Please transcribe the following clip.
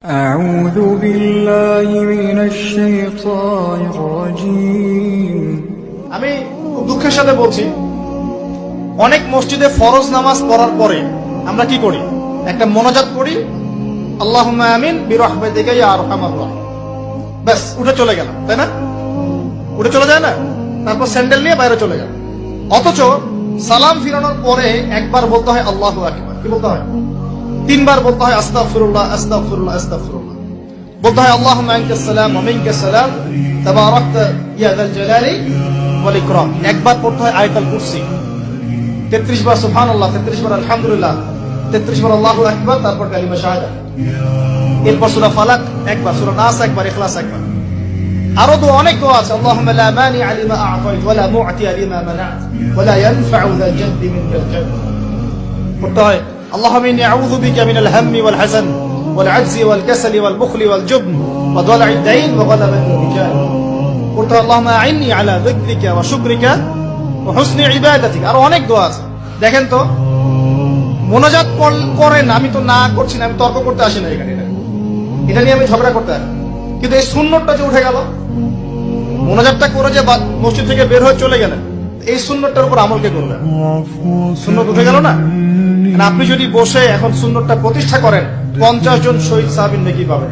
أعوذ بالله من الشيطان الرجيم আমি খুব দুঃখের সাথে বলছি, অনেক মসজিদে ফরজ নামাজ পড়ার পরে আমরা কি করি? একটা মোনাজাত করি, আল্লাহুম্মা আমিন বিরহমাতিকা ইয়া আরহামার রাহিম, ব্যাস উঠে চলে গেলাম, তাই না? উঠে চলে যায় না? তারপর স্যান্ডেল নিয়ে বাইরে চলে গেল। অথচ সালাম ফিরানোর পরে একবার বলতে হয় আল্লাহু আকবার, কি বলতে হয়? তিনবার বলতে হয় আস্তাগফিরুল্লাহ আস্তাগফিরুল্লাহ আস্তাগফিরুল্লাহ, বলতে হয় আল্লাহুম্মা আনকাস সালাম ওয়া মিনকাস সালাম তাবারাকতা ইয়া যাল জালালি ওয়াল ইকরাম। একবার পড়তে হয় আয়াতুল কুরসি, 33 বার সুবহানাল্লাহ, 33 বার আলহামদুলিল্লাহ, 33 বার আল্লাহু আকবার, তারপর কালিমা শাহাদাত। এরপর সূরা ফালাক একবার, সূরা নাস একবার, ইখলাস একবার। আরো দোয়া, অনেক দোয়া আছে। আল্লাহুম্মা লা মানিআ লিমা আ'তাইত ওয়া লা মু'তিয়া লিমা মানা'ত ওয়া লা ইয়ানফা'ু যাল জাদ্দি মিনকাল জাদ্দ। পড়তে হয় اللهم إني أعوذ بك من الهم والحزن والعجز والكسل والبخل والجبن وضلع الدين وغلبة الرجال. قلت اللهم أعني على ذكرك وشكرك وحسن عبادتك. আরো অনেক দোয়া আছে। দেখেন তো, মোনাজাত করেন, আমি তো না করছি না, আমি তর্ক করতে আসি না এখানে, এটা নিয়ে আমি ঝগড়া করতে আসি, কিন্তু এই সুন্নতটা যে উঠে গেল, মোনাজাতটা করে যে মসজিদ থেকে বের হয়ে চলে গেলেন, এই সুন্নতটার উপর আমল কে করবেন? সুন্নত উঠে গেল না? আপনি যদি বসে এখন সুন্নতটা প্রতিষ্ঠা করেন, 50 জন শহীদ সাহাবীর নেকি পাবেন।